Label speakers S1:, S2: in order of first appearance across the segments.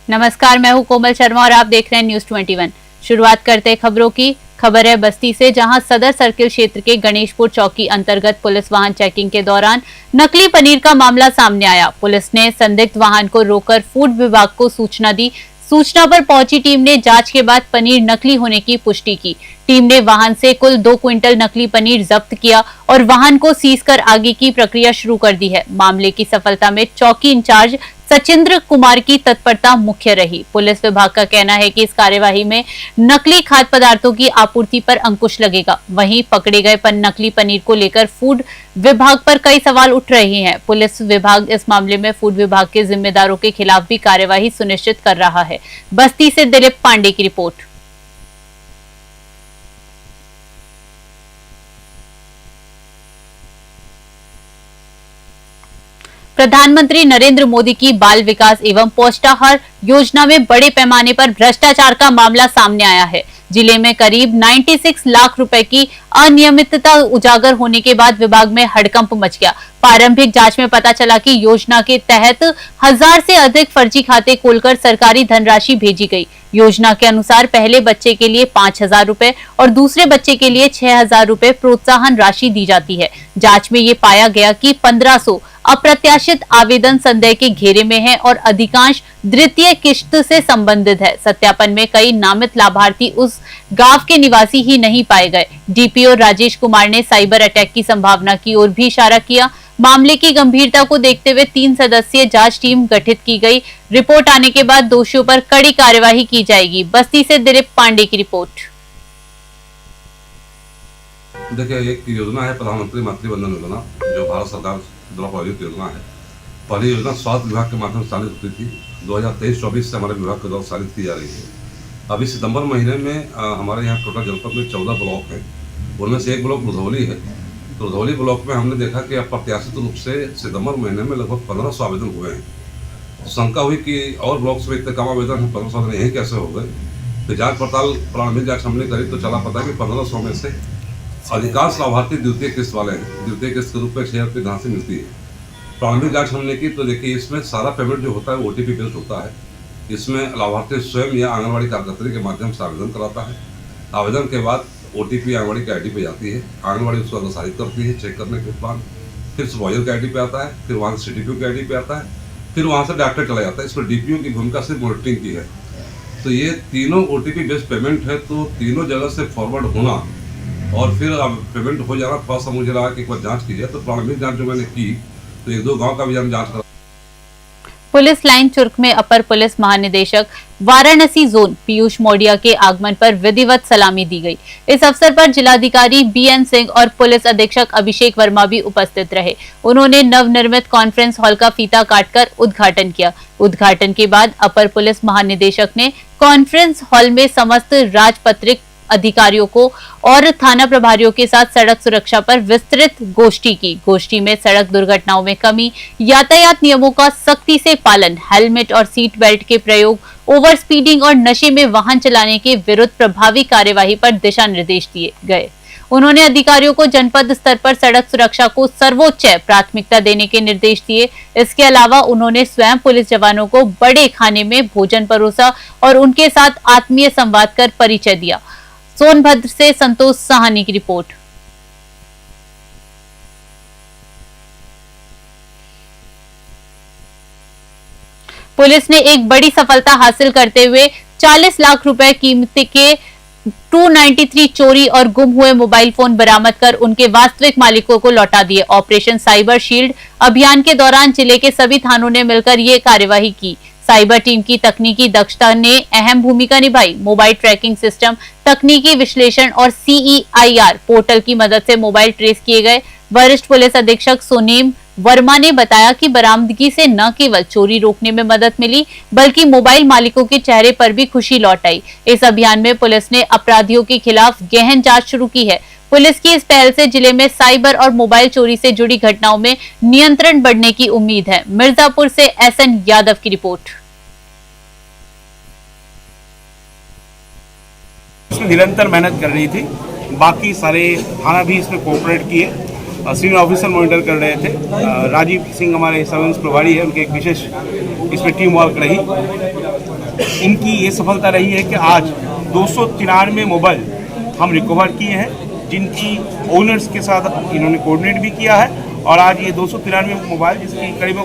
S1: नमस्कार, मैं हूं कोमल शर्मा और आप देख रहे हैं न्यूज 21। शुरुआत करते हैं खबरों की। खबर है बस्ती से, जहां सदर सर्किल क्षेत्र के गणेशपुर चौकी अंतर्गत पुलिस वाहन चेकिंग के दौरान नकली पनीर का मामला सामने आया। पुलिस ने संदिग्ध वाहन को रोककर फूड विभाग को सूचना दी। सूचना पर पहुंची टीम ने जांच के बाद पनीर नकली होने की पुष्टि की। टीम ने वाहन से कुल 2 क्विंटल नकली पनीर जब्त किया और वाहन को सीज कर आगे की प्रक्रिया शुरू कर दी है। मामले की सफलता में चौकी इंचार्ज सचिंद्र कुमार की तत्परता मुख्य रही। पुलिस विभाग का कहना है कि इस कार्यवाही में नकली खाद्य पदार्थों की आपूर्ति पर अंकुश लगेगा। वहीं पकड़े गए नकली पनीर को लेकर फूड विभाग पर कई सवाल उठ रहे हैं। पुलिस विभाग इस मामले में फूड विभाग के जिम्मेदारों के खिलाफ भी कार्यवाही सुनिश्चित कर रहा है। बस्ती से दिलीप पांडे की रिपोर्ट। प्रधानमंत्री नरेंद्र मोदी की बाल विकास एवं पौष्टाहार योजना में बड़े पैमाने पर भ्रष्टाचार का मामला सामने आया है। जिले में करीब 96 लाख रुपए की अनियमितता उजागर होने के बाद विभाग में हड़कंप मच गया। प्रारंभिक जांच में पता चला कि योजना के तहत 1000 से अधिक फर्जी खाते खोलकर सरकारी धनराशि भेजी गई। योजना के अनुसार पहले बच्चे के लिए 5000 रुपए और दूसरे बच्चे के लिए 6000 रुपए प्रोत्साहन राशि दी जाती है। जांच में ये पाया गया कि 1500 अप्रत्याशित आवेदन संदेह के घेरे में है और अधिकांश द्वितीय किश्त से संबंधित है। सत्यापन में कई नामित लाभार्थी उस गांव के निवासी ही नहीं पाए गए। डीपीओ राजेश कुमार ने साइबर अटैक की संभावना की ओर भी इशारा किया। मामले की गंभीरता को देखते हुए 3 सदस्यीय जांच टीम गठित की गई। रिपोर्ट आने के बाद दोषियों पर कड़ी कार्यवाही की जाएगी। बस्ती से दिलीप पांडे की रिपोर्ट।
S2: देखिए, एक योजना है प्रधानमंत्री मातृ वंदन योजना, जो भारत सरकार द्वारा प्रायोजित योजना है। पहली योजना स्वास्थ्य विभाग के माध्यम से चालित होती थी। 2023-24 से हमारे विभाग के द्वारा चालित की जा रही है। अभी सितंबर महीने में हमारे यहाँ टोटल जनपद में 14 ब्लॉक हैं। उनमें से एक ब्लॉक रुधौली है। तो रुधौली ब्लॉक में हमने देखा कि अप्रत्याशित रूप से सितंबर महीने में लगभग 1500 आवेदन हुए हैं। तो शंका हुई कि और ब्लॉक्स में इतने कम आवेदन हैं, 1500 आवेदन यही कैसे हो गए। तो जाँच पड़ताल प्रारंभिक जाँच हमने करी तो चला पता कि 1500 में से अधिकांश लाभार्थी द्वितीय किस्त वाले हैं। द्वितीय किस्त के रूप में 6000 रुपये धनराशि मिलती है। प्रारंभिक जांच हमने की तो देखिए, इसमें सारा पेमेंट जो होता है वो OTP बेस्ड होता है। इसमें लाभार्थी स्वयं या आंगनबाड़ी कार्यकर्त्री के माध्यम से आवेदन कराता है। आवेदन के बाद OTP आंगनबाड़ी की ID पे जाती है। आंगनबाड़ी उसको अग्रसारित करती है चेक करने के उपरांत। फिर सुपरवाइजर के ID पे आता है, फिर वहाँ से CTPO के ID पे आता है, फिर वहाँ से डॉक्टर चला जाता है। इसमें DPO की भूमिका सिर्फ मॉनिटरिंग की है। तो ये तीनों OTP बेस्ड पेमेंट है, तो तीनों जगह से फॉरवर्ड होना और फिर अब पेमेंट हो जाना, थोड़ा सा मुझे लगा कि एक बार जांच की जाए। तो प्रारंभिक जांच जो मैंने की तो 1-2 गांव का भी हम जांच करा।
S1: पुलिस लाइन चुर्क में अपर पुलिस महानिदेशक वाराणसी जोन पीयूष मौर्य के आगमन पर विधिवत सलामी दी गई। इस अवसर पर जिलाधिकारी BN सिंह और पुलिस अधीक्षक अभिषेक वर्मा भी उपस्थित रहे। उन्होंने नवनिर्मित कॉन्फ्रेंस हॉल का फीता काटकर उद्घाटन किया। उद्घाटन के बाद अपर पुलिस महानिदेशक ने कॉन्फ्रेंस हॉल में समस्त राजपत्रित अधिकारियों को और थाना प्रभारियों के साथ सड़क सुरक्षा पर विस्तृत गोष्ठी की। गोष्ठी में सड़क दुर्घटनाओं में कमी, यातायात नियमों का सख्ती से पालन, हेलमेट और सीट बेल्ट के प्रयोग, ओवर स्पीडिंग और नशे में वाहन चलाने के विरुद्ध प्रभावी कार्यवाही पर दिशा निर्देश दिए गए। उन्होंने अधिकारियों को जनपद स्तर पर सड़क सुरक्षा को सर्वोच्च प्राथमिकता देने के निर्देश दिए। इसके अलावा उन्होंने स्वयं पुलिस जवानों को बड़े खाने में भोजन परोसा और उनके साथ आत्मीय संवाद कर परिचय दिया। सोनभद्र से संतोष साहनी की रिपोर्ट। पुलिस ने एक बड़ी सफलता हासिल करते हुए 40 लाख रुपए कीमत के 293 चोरी और गुम हुए मोबाइल फोन बरामद कर उनके वास्तविक मालिकों को लौटा दिए। ऑपरेशन साइबर शील्ड अभियान के दौरान जिले के सभी थानों ने मिलकर ये कार्यवाही की। साइबर टीम की तकनीकी दक्षता ने अहम भूमिका निभाई। मोबाइल ट्रैकिंग सिस्टम, तकनीकी विश्लेषण और CEIR पोर्टल की मदद से मोबाइल ट्रेस किए गए। वरिष्ठ पुलिस अधीक्षक सोनेम वर्मा ने बताया कि बरामदगी से न केवल चोरी रोकने में मदद मिली, बल्कि मोबाइल मालिकों के चेहरे पर भी खुशी लौट आई। इस अभियान में पुलिस ने अपराधियों के खिलाफ गहन जांच शुरू की है। पुलिस की इस पहल से जिले में साइबर और मोबाइल चोरी से जुड़ी घटनाओं में नियंत्रण बढ़ने की उम्मीद है। मिर्जापुर से SN यादव की रिपोर्ट।
S3: इसमें निरंतर मेहनत कर रही थी। बाकी सारे थाना भी इसमें कोऑपरेट किए। सीनियर ऑफिसर मॉनिटर कर रहे थे। राजीव सिंह हमारे सर्विस प्रभारी है, उनके एक विशेष इसमें टीम वर्क रही। इनकी ये सफलता रही है कि आज 293 मोबाइल हम रिकवर किए हैं, जिनकी ओनर्स के साथ इन्होंने कोऑर्डिनेट भी किया है। और आज ये 293 मोबाइल, जिसकी करीब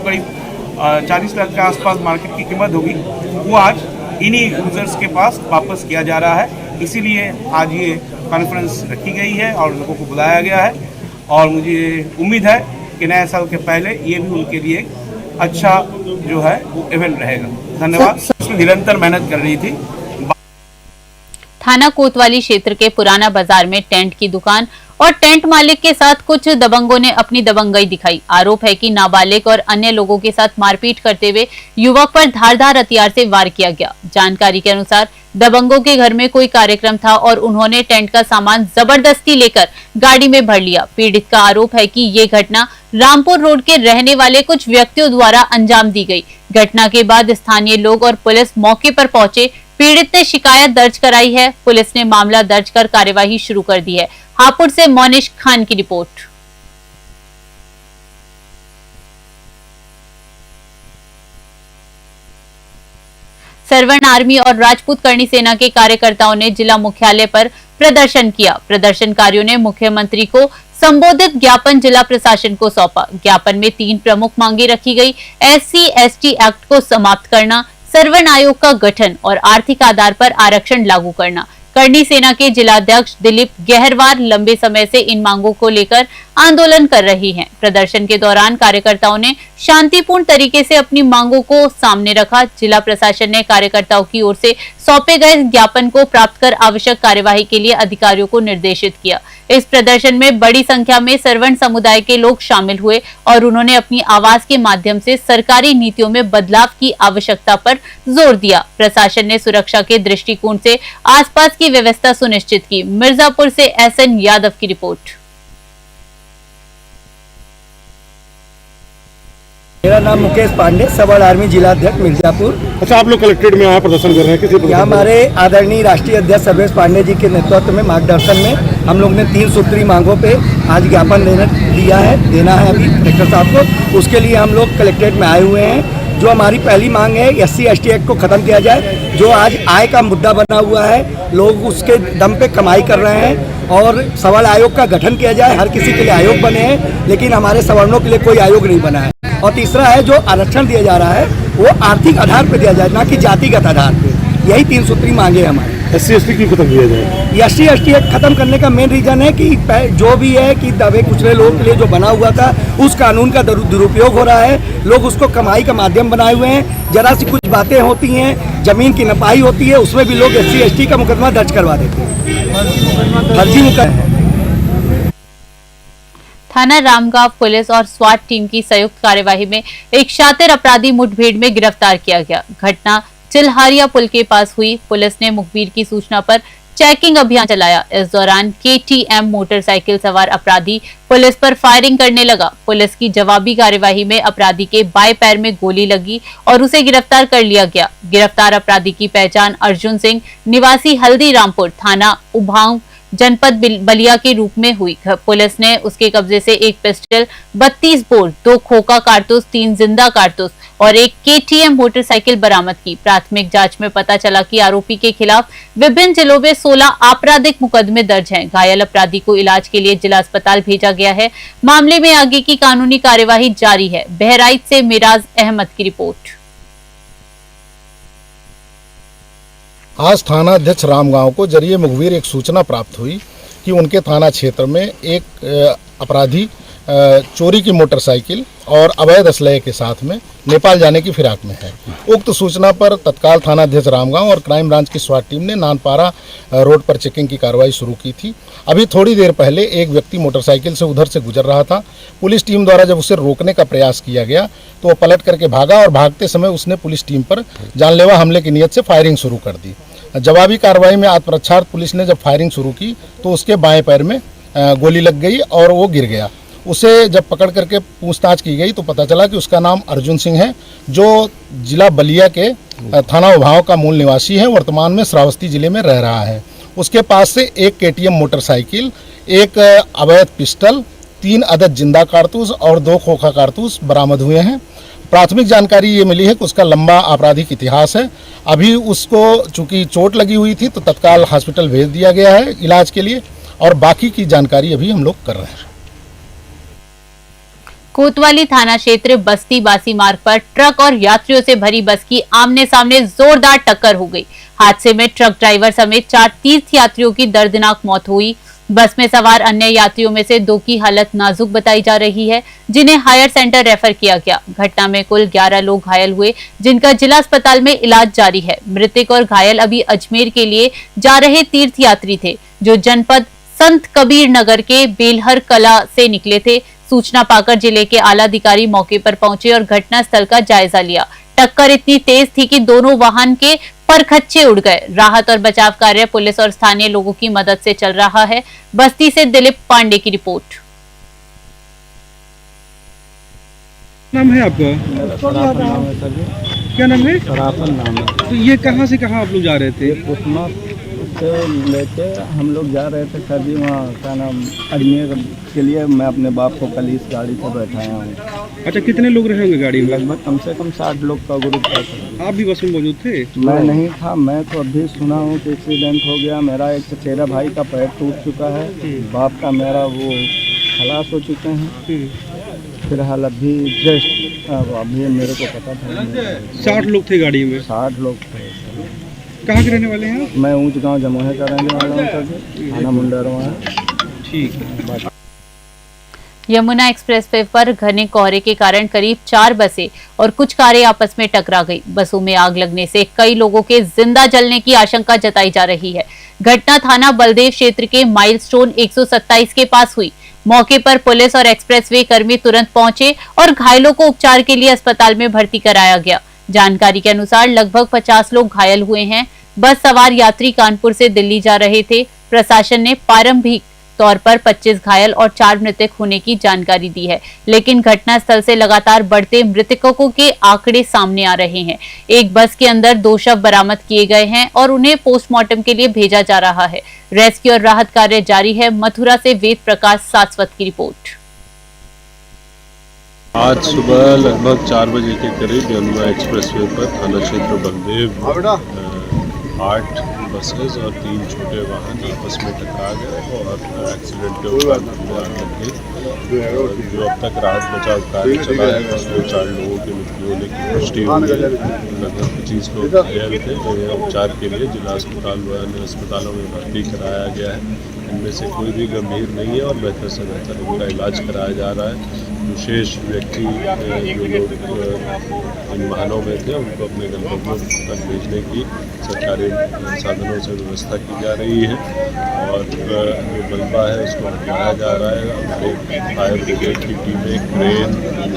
S3: 40 लाख के आसपास मार्केट की कीमत होगी, वो आज इन्हीं यूजर्स के पास वापस किया जा रहा है। इसीलिए आज ये कॉन्फ्रेंस रखी गई है और लोगों को बुलाया गया है, और मुझे उम्मीद है कि नए साल के पहले ये भी उनके लिए अच्छा जो है वो इवेंट रहेगा। धन्यवाद। इसमें निरंतर मेहनत कर रही थी।
S1: थाना कोतवाली क्षेत्र के पुराना बाजार में टेंट की दुकान और टेंट मालिक के साथ कुछ दबंगों ने अपनी दबंगई दिखाई। आरोप है कि नाबालिग और अन्य लोगों के साथ मारपीट करते हुए युवक पर धारदार हथियार से वार किया गया। जानकारी के अनुसार दबंगों के घर में कोई कार्यक्रम था और उन्होंने टेंट का सामान जबरदस्ती लेकर गाड़ी में भर लिया। पीड़ित का आरोप है कि ये घटना रामपुर रोड के रहने वाले कुछ व्यक्तियों द्वारा अंजाम दी गई। घटना के बाद स्थानीय लोग और पुलिस मौके पर पहुंचे। पीड़ित ने शिकायत दर्ज कराई है। पुलिस ने मामला दर्ज कर कार्यवाही शुरू कर दी है। हापुड़ से मोनिश खान की रिपोर्ट। सरवण आर्मी और राजपूत करणी सेना के कार्यकर्ताओं ने जिला मुख्यालय पर प्रदर्शन किया। प्रदर्शनकारियों ने मुख्यमंत्री को संबोधित ज्ञापन जिला प्रशासन को सौंपा। ज्ञापन में 3 प्रमुख मांगे रखी गई। SC/ST एक्ट को समाप्त करना, सरवण आयोग का गठन और आर्थिक आधार पर आरक्षण लागू करना। करणी सेना के जिलाध्यक्ष दिलीप गहरवार लंबे समय से इन मांगों को लेकर आंदोलन कर रही हैं। प्रदर्शन के दौरान कार्यकर्ताओं ने शांतिपूर्ण तरीके से अपनी मांगों को सामने रखा। जिला प्रशासन ने कार्यकर्ताओं की ओर से सौंपे गए ज्ञापन को प्राप्त कर आवश्यक कार्यवाही के लिए अधिकारियों को निर्देशित किया। इस प्रदर्शन में बड़ी संख्या में सरवण समुदाय के लोग शामिल हुए और उन्होंने अपनी आवाज के माध्यम से सरकारी नीतियों में बदलाव की आवश्यकता पर जोर दिया। प्रशासन ने सुरक्षा के दृष्टिकोण से आसपास की व्यवस्था सुनिश्चित की। मिर्जापुर से SN यादव की रिपोर्ट।
S4: मेरा नाम मुकेश पांडे, सरवण आर्मी जिलाध्यक्ष मिर्जापुर।
S5: अच्छा, आप लोग कलेक्ट्रेट में यहाँ प्रदर्शन कर रहे हैं, किसी
S4: यहाँ हमारे आदरणीय राष्ट्रीय अध्यक्ष सर्वेश पांडे जी के नेतृत्व में मार्गदर्शन में हम लोग ने 3 सूत्री मांगों पे आज ज्ञापन देना है अभी कलेक्टर साहब को। उसके लिए हम लोग कलेक्ट्रेट में आए हुए हैं। जो हमारी पहली मांग है, SC/ST एक्ट को खत्म किया जाए। जो आज आय का मुद्दा बना हुआ है, लोग उसके दम पे कमाई कर रहे हैं, और सरवण आयोग का गठन किया जाए। हर किसी के लिए आयोग बने हैं, लेकिन हमारे सवर्णों के लिए कोई आयोग नहीं बना है। और तीसरा है, जो आरक्षण दिया जा रहा है वो आर्थिक आधार पर दिया जाए, ना कि जातिगत आधार पे। यही 3 सूत्री मांगे हमारे।
S5: SC/ST क्यों खत्म किया जाए?
S4: SC/ST एक्ट खत्म करने का मेन रीजन है कि जो भी है कि दबे कुचले लोगों के लिए जो बना हुआ था, उस कानून का दुरुपयोग हो रहा है। लोग उसको कमाई का माध्यम बनाए हुए हैं। जरा सी कुछ बातें होती हैं, जमीन की नपाई होती है, उसमें भी लोग SC/ST का मुकदमा दर्ज करवा देते हैं। फर्जी मुकदमा।
S1: थाना रामगांव पुलिस और स्वाट टीम की संयुक्त कार्यवाही में एक शातिर अपराधी मुठभेड़ में गिरफ्तार किया गया। घटना चिल्हारिया पुल के पास हुई। पुलिस ने मुखबिर की सूचना पर चेकिंग अभियान चलाया। इस दौरान KTM मोटरसाइकिल सवार अपराधी पुलिस पर फायरिंग करने लगा। पुलिस की जवाबी कार्यवाही में अपराधी के बाएं पैर में गोली लगी और उसे गिरफ्तार कर लिया गया। गिरफ्तार अपराधी की पहचान अर्जुन सिंह निवासी हल्दीरामपुर थाना उभाऊ जनपद बलिया के रूप में हुई। पुलिस ने उसके कब्जे से एक पिस्टल, 32 बोर, 2 खोखा कारतूस, 3 जिंदा कारतूस और एक KTM मोटरसाइकिल बरामद की। प्राथमिक जांच में पता चला कि आरोपी के खिलाफ विभिन्न जिलों में 16 आपराधिक मुकदमे दर्ज हैं। घायल अपराधी को इलाज के लिए जिला अस्पताल भेजा गया है। मामले में आगे की कानूनी कार्यवाही जारी है। बहराइच से मिराज अहमद की रिपोर्ट।
S5: आज थाना अध्यक्ष रामगांव को जरिए मुखबिर एक सूचना प्राप्त हुई कि उनके थाना क्षेत्र में एक अपराधी चोरी की मोटरसाइकिल और अवैध असलहे के साथ में नेपाल जाने की फिराक में है। उक्त सूचना पर तत्काल थाना अध्यक्ष रामगांव और क्राइम ब्रांच की स्वाट टीम ने नानपारा रोड पर चेकिंग की कार्रवाई शुरू की थी। अभी थोड़ी देर पहले एक व्यक्ति मोटरसाइकिल से उधर से गुजर रहा था। पुलिस टीम द्वारा जब उसे रोकने का प्रयास किया गया तो वो पलट करके भागा और भागते समय उसने पुलिस टीम पर जानलेवा हमले की नीयत से फायरिंग शुरू कर दी। जवाबी कार्रवाई में आत्मरक्षार्थ पुलिस ने जब फायरिंग शुरू की तो उसके बाएं पैर में गोली लग गई और वो गिर गया। उसे जब पकड़ करके पूछताछ की गई तो पता चला कि उसका नाम अर्जुन सिंह है, जो जिला बलिया के थाना उभाव का मूल निवासी है। वर्तमान में श्रावस्ती जिले में रह रहा है। उसके पास से एक KTM मोटरसाइकिल, एक अवैध पिस्टल, 3 अदद जिंदा कारतूस और 2 खोखा कारतूस बरामद हुए हैं। प्राथमिक जानकारी ये मिली है कि उसका लंबा आपराधिक इतिहास है। अभी उसको चूंकि चोट लगी हुई थी तो तत्काल हॉस्पिटल भेज दिया गया है इलाज के लिए, और बाकी की जानकारी अभी हम लोग कर रहे हैं।
S1: कोतवाली थाना क्षेत्र बस्ती बासी मार्ग पर ट्रक और यात्रियों से भरी बस की आमने सामने जोरदार टक्कर हो गई। हादसे में ट्रक ड्राइवर समेत 4 तीर्थ यात्रियों की दर्दनाक मौत हुई। बस में सवार अन्य यात्रियों में से 2 की हालत नाजुक बताई जा रही है, जिन्हें हायर सेंटर रेफर किया गया। घटना में कुल 11 लोग घायल हुए, जिनका जिला अस्पताल में इलाज जारी है। मृतक और घायल अभी अजमेर के लिए जा रहे तीर्थ यात्री थे, जो जनपद संत कबीर नगर के बेलहर कला से निकले थे। सूचना पाकर जिले के आला अधिकारी मौके पर पहुंचे और घटना स्थल का जायजा लिया। टक्कर इतनी तेज थी कि दोनों वाहन के परखच्चे उड़ गए। राहत और बचाव कार्य पुलिस और स्थानीय लोगों की मदद से चल रहा है। बस्ती से दिलीप पांडे की रिपोर्ट।
S6: नाम है आपका? क्या नाम है?
S4: सराफन नाम है।
S6: तो ये कहाँ से कहाँ आप लोग जा रहे थे?
S4: कुसमा से लेके हम लोग जा रहे थे सर जी, वहाँ क्या नाम अजमेर के लिए। मैं अपने बाप को कल इस गाड़ी से बैठाया हूँ।
S6: अच्छा, कितने लोग रहे होंगे गाड़ी में?
S4: लगभग कम से कम 60 लोग का ग्रुप था सर।
S6: आप भी बस में मौजूद थे?
S4: मैं नहीं था। मैं तो अभी सुना हूँ कि एक्सीडेंट हो गया। मेरा एक चचेरा भाई का पैर टूट चुका है, बाप का मेरा वो खलास हो चुके हैं। फिलहाल अभी जस्ट अभी मेरे को पता था
S6: 60 लोग थे गाड़ी में?
S4: 60 लोग थे।
S6: कहाँ के रहने वाले हैं आप?
S4: मैं ऊँच गाँव जमोहे का रहने वाला हूँ सर, थाना मुंडेरवा है।
S6: ठीक है।
S1: यमुना एक्सप्रेसवे पर घने कोहरे के कारण करीब 4 बसें और कुछ कारें आपस में टकरा गई। बसों में आग लगने से कई लोगों के जिंदा जलने की आशंका जताई जा रही है। घटना थाना बलदेव क्षेत्र के माइलस्टोन 127 के पास हुई। मौके पर पुलिस और एक्सप्रेसवे कर्मी तुरंत पहुंचे और घायलों को उपचार के लिए अस्पताल में भर्ती कराया गया। जानकारी के अनुसार लगभग 50 लोग घायल हुए हैं। बस सवार यात्री कानपुर से दिल्ली जा रहे थे। प्रशासन ने प्रारंभिक तौर पर 25 घायल और 4 मृतक होने की जानकारी दी है, लेकिन घटनास्थल से लगातार बढ़ते मृतकों के आंकड़े सामने आ रहे हैं। एक बस के अंदर 2 शव बरामद किए गए हैं और उन्हें पोस्टमार्टम के लिए भेजा जा रहा है। रेस्क्यू और राहत कार्य जारी है। मथुरा से वेद प्रकाश सासवत की रिपोर्ट।
S7: आज सुबह लगभग 4 बजे के करीब यमुना एक्सप्रेसवे पर थाना क्षेत्र बलदेव 8 बसेस और 3 छोटे वाहन आपस में टकरा गए और एक्सीडेंट के उपरांत आग लग गई। जो अब तक राहत बचाव कार्य चला है उसमें 4 लोगों की मृत्यु होने की पुष्टि हुई है। लगभग 25 लोग घायल थे, जिन्हें उपचार के लिए जिला अस्पताल व अन्य अस्पतालों में भर्ती कराया गया है। इनमें से कोई भी गंभीर नहीं है और बेहतर से बेहतर उनका इलाज कराया जा रहा है। विशेष व्यक्ति जो लोग इन वाहनों में थे उनको अपने गंतव्यों तक भेजने की सरकारी साधनों से व्यवस्था की जा रही है और जो मलबा है उसको हटाया जा रहा है। हमारे फायर ब्रिगेड की टीमें, क्रेन,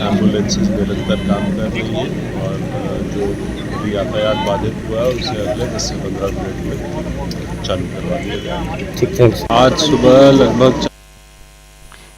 S7: एम्बुलेंसेज निरंतर काम कर रही है और जो यातायात बाधित हुआ है उसे अगले 10 से 15 मिनट में चालू करवा दिया जाएगा। आज सुबह लगभग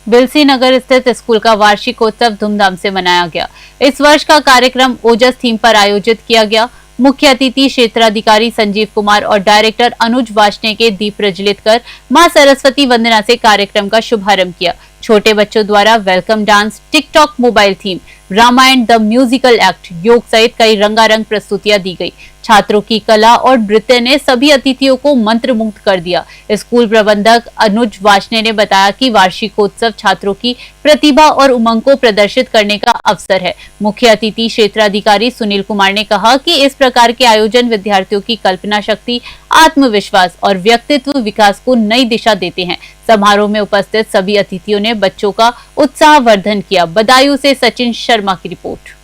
S1: बिलसी नगर स्थित स्कूल का वार्षिकोत्सव धूमधाम से मनाया गया। इस वर्ष का कार्यक्रम ओजस थीम पर आयोजित किया गया। मुख्य अतिथि क्षेत्राधिकारी संजीव कुमार और डायरेक्टर अनुज वार्ष्णेय के दीप प्रज्वलित कर मां सरस्वती वंदना से कार्यक्रम का शुभारंभ किया। छोटे बच्चों द्वारा welcome dance, TikTok mobile theme, Ramayan the musical act, yoga सहित कई रंगारंग प्रस्तुतियां दी गई। छात्रों की कला और नृत्य ने सभी अतिथियों को मंत्रमुग्ध कर दिया। स्कूल प्रबंधक अनुज वार्ष्णेय ने बताया कि वार्षिकोत्सव छात्रों की प्रतिभा और उमंग को प्रदर्शित करने का अवसर है। मुख्य अतिथि क्षेत्राधिकारी सुनील कुमार ने कहा कि इस प्रकार के आयोजन विद्यार्थियों की कल्पना शक्ति, आत्मविश्वास और व्यक्तित्व विकास को नई दिशा देते हैं। समारोह में उपस्थित सभी अतिथियों ने बच्चों का उत्साहवर्धन किया। बदायूं से सचिन शर्मा की रिपोर्ट।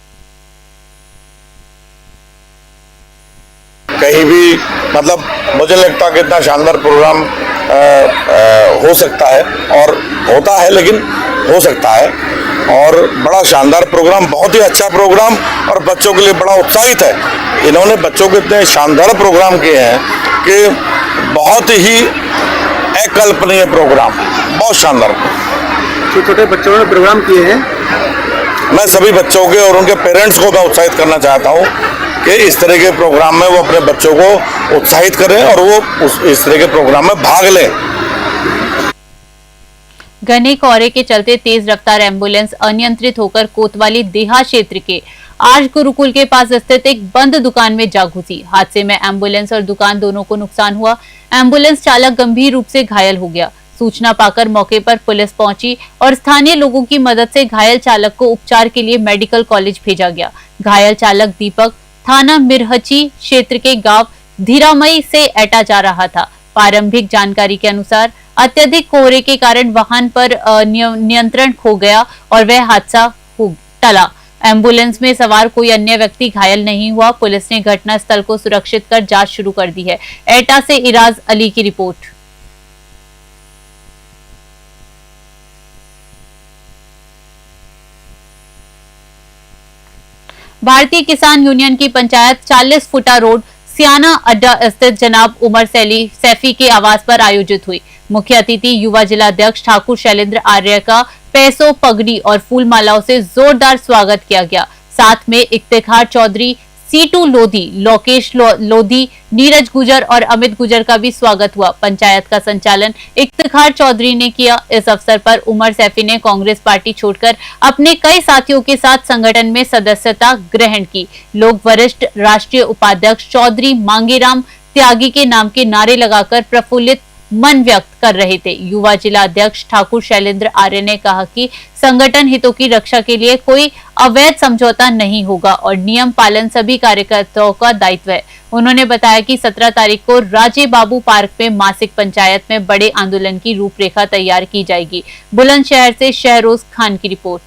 S8: कहीं भी मतलब मुझे लगता है कि इतना शानदार प्रोग्राम हो सकता है और होता है, लेकिन हो सकता है और बड़ा शानदार प्रोग्राम, बहुत ही अच्छा प्रोग्राम और बच्चों के लिए बड़ा उत्साहित है। इन्होंने बच्चों के इतने शानदार प्रोग्राम किए हैं कि बहुत ही अकल्पनीय प्रोग्राम, बहुत शानदार।
S6: छोटे बच्चों ने प्रोग्राम किए हैं।
S8: मैं सभी बच्चों के और उनके पेरेंट्स को मैं उत्साहित करना चाहता हूँ कि इस तरह के प्रोग्राम में वो अपने बच्चों को उत्साहित करें और वो इस तरह के प्रोग्राम में भाग लें।
S1: घने कोहरे के चलते तेज रफ्तार एम्बुलेंस अनियंत्रित होकर कोतवाली देहा क्षेत्र के आज गुरुकुल के पास स्थित एक बंद दुकान में जा घुसी। हादसे में एम्बुलेंस और दुकान दोनों को नुकसान हुआ। एम्बुलेंस चालक गंभीर रूप से घायल हो गया। सूचना पाकर मौके पर पुलिस पहुंची और स्थानीय लोगों की मदद से घायल चालक को उपचार के लिए मेडिकल कॉलेज भेजा गया। घायल चालक दीपक थाना मिरहची क्षेत्र के गांव धीरामई से एटा जा रहा था। प्रारंभिक जानकारी के अनुसार अत्यधिक कोहरे के कारण वाहन पर नियंत्रण खो गया और वह हादसा टला। एम्बुलेंस में सवार कोई अन्य व्यक्ति घायल नहीं हुआ। पुलिस ने घटनास्थल को सुरक्षित कर जांच शुरू कर दी है। एटा से इराज अली की रिपोर्ट। भारतीय किसान यूनियन की पंचायत 40 फुटा रोड सियाना अड्डा स्थित जनाब उमर सैफी के आवास पर आयोजित हुई। मुख्य अतिथि युवा जिला अध्यक्ष ठाकुर शैलेंद्र आर्य का पैसों, पगड़ी और फूल मालाओं से जोरदार स्वागत किया गया। साथ में इफ्तिखार चौधरी, सीटू लोधी, लोकेश लोधी, नीरज गुजर और अमित गुजर का भी स्वागत हुआ। पंचायत का संचालन इफ्तिखार चौधरी ने किया। इस अवसर पर उमर सैफी ने कांग्रेस पार्टी छोड़कर अपने कई साथियों के साथ संगठन में सदस्यता ग्रहण की। लोग वरिष्ठ राष्ट्रीय उपाध्यक्ष चौधरी मांगेराम त्यागी के नाम के नारे लगाकर प्रफुल्लित मन व्यक्त कर रहे थे। युवा जिला अध्यक्ष ठाकुर शैलेंद्र आर्य ने कहा कि संगठन हितों की रक्षा के लिए कोई अवैध समझौता नहीं होगा और नियम पालन सभी कार्यकर्ताओं का दायित्व है। उन्होंने बताया कि 17 तारीख को राजे बाबू पार्क में मासिक पंचायत में बड़े आंदोलन की रूपरेखा तैयार की जाएगी। बुलंदशहर से शहरोज खान की रिपोर्ट।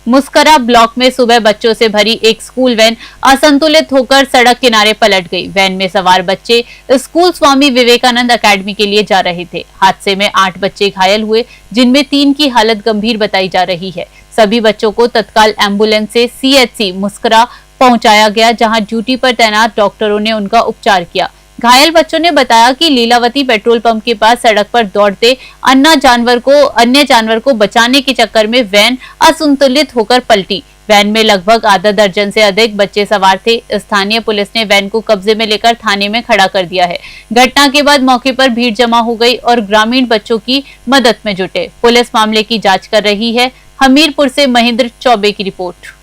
S1: मुस्करा ब्लॉक में सुबह बच्चों से भरी एक स्कूल वैन असंतुलित होकर सड़क किनारे पलट गई। वैन में सवार बच्चे स्कूल स्वामी विवेकानंद एकेडमी के लिए जा रहे थे। हादसे में 8 बच्चे घायल हुए, जिनमें 3 की हालत गंभीर बताई जा रही है। सभी बच्चों को तत्काल एम्बुलेंस से CHC मुस्करा पहुंचाया गया, जहां ड्यूटी पर तैनात डॉक्टरों ने उनका उपचार किया। घायल बच्चों ने बताया कि लीलावती पेट्रोल पंप के पास सड़क पर दौड़ते अन्य जानवर को बचाने के चक्कर में वैन असंतुलित होकर पलटी। वैन में लगभग आधा दर्जन से अधिक बच्चे सवार थे। स्थानीय पुलिस ने वैन को कब्जे में लेकर थाने में खड़ा कर दिया है। घटना के बाद मौके पर भीड़ जमा हो गई और ग्रामीण बच्चों की मदद में जुटे। पुलिस मामले की जाँच कर रही है। हमीरपुर से महेंद्र चौबे की रिपोर्ट।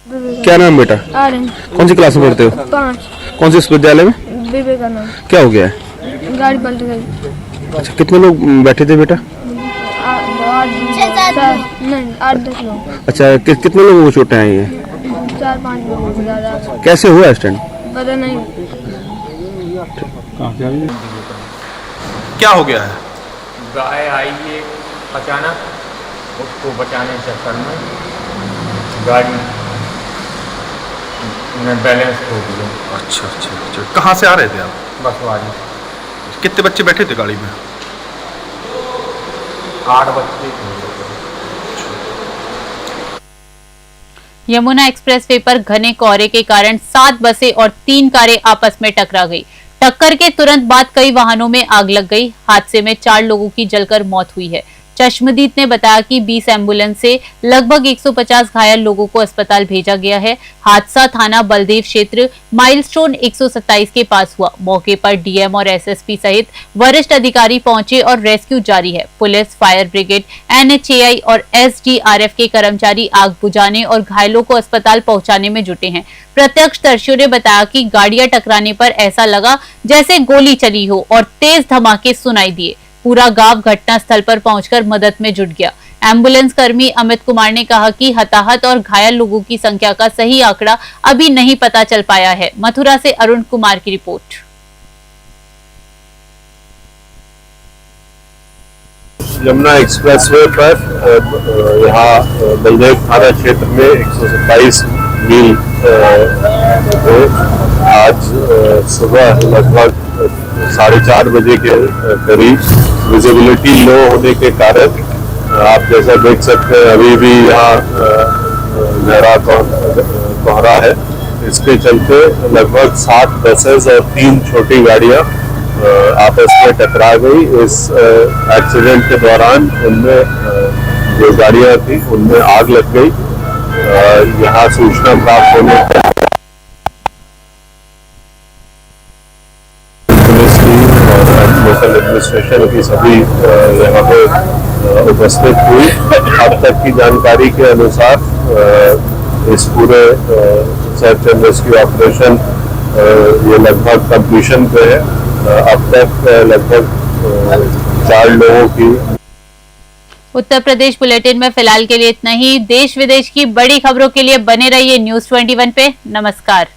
S6: क्या नाम बेटा?
S9: आर्यन।
S6: कौन सी क्लास में पढ़ते हो?
S9: 5।
S6: कौन से विश्वविद्यालय में?
S9: विवेकानंद।
S6: क्या हो गया है?
S9: गाड़ी पलट गई।
S6: अच्छा, कितने लोग बैठे थे बेटा?
S9: 8-10 लोग।
S6: अच्छा, कितने लोगों को चोटें आई हैं?
S9: 4-5 लोगों को ज्यादा।
S6: कैसे हुआ एक्सीडेंट?
S9: पता नहीं।
S6: क्या हो गया है?
S10: गाय आई है अचानक, उसको बचाने के चक्कर में गाड़ी में बैलेंस खो दिया।
S6: अच्छा। कहाँ से आ रहे थे आप?
S10: बसवाड़ी।
S6: कितने बच्चे बैठे थे गाड़ी में?
S10: 8 बच्चे थे।
S1: यमुना एक्सप्रेसवे पर घने कोहरे के कारण 7 बसें और 3 कारें आपस में टकरा गई। टक्कर के तुरंत बाद कई वाहनों में आग लग गई। हादसे में 4 लोगों की जलकर मौत हुई है। चश्मदीद ने बताया कि 20 एम्बुलेंस से लगभग 150 घायल लोगों को अस्पताल भेजा गया है। हादसा थाना बलदेव क्षेत्र माइलस्टोन 127 के पास हुआ। मौके पर डीएम और एसएसपी सहित वरिष्ठ अधिकारी पहुंचे और रेस्क्यू जारी है। पुलिस, फायर ब्रिगेड, NHAI और SDRF के कर्मचारी आग बुझाने और घायलों को अस्पताल पहुंचाने में जुटे हैं। प्रत्यक्षदर्शियों ने बताया कि गाड़ियां टकराने पर ऐसा लगा जैसे गोली चली हो और तेज धमाके सुनाई दिए। पूरा गांव घटनास्थल पर पहुंचकर मदद में जुट गया। एम्बुलेंस कर्मी अमित कुमार ने कहा कि हताहत और घायल लोगों की संख्या का सही आंकड़ा अभी नहीं पता चल पाया है। मथुरा से अरुण कुमार की रिपोर्ट।
S7: यमुना एक्सप्रेसवे पर यहाँ बलदेव थाना क्षेत्र में 127 मील को आज सुबह लगभग 4:30 बजे के करीब विजिबिलिटी लो होने के कारण आप जैसा देख सकते हैं अभी भी यहाँ गहरा कोहरा है। इसके चलते लगभग 7 बसेस और 3 छोटी गाड़ियाँ आपस में टकरा गई। इस एक्सीडेंट के दौरान उनमें जो गाड़ियाँ थी उनमें आग लग गई। यहाँ सूचना प्राप्त होने पर लोकल एडमिनिस्ट्रेशन की सभी यहाँ पे उपस्थित हुई। अब तक की जानकारी के अनुसार इस पूरे सर्च एंड रेस्क्यू ऑपरेशन ये लगभग कंप्लीशन पे है। अब तक लगभग 4 लोगों की।
S1: उत्तर प्रदेश बुलेटिन में फिलहाल के लिए इतना ही। देश विदेश की बड़ी खबरों के लिए बने रहिए News 21 पे। नमस्कार।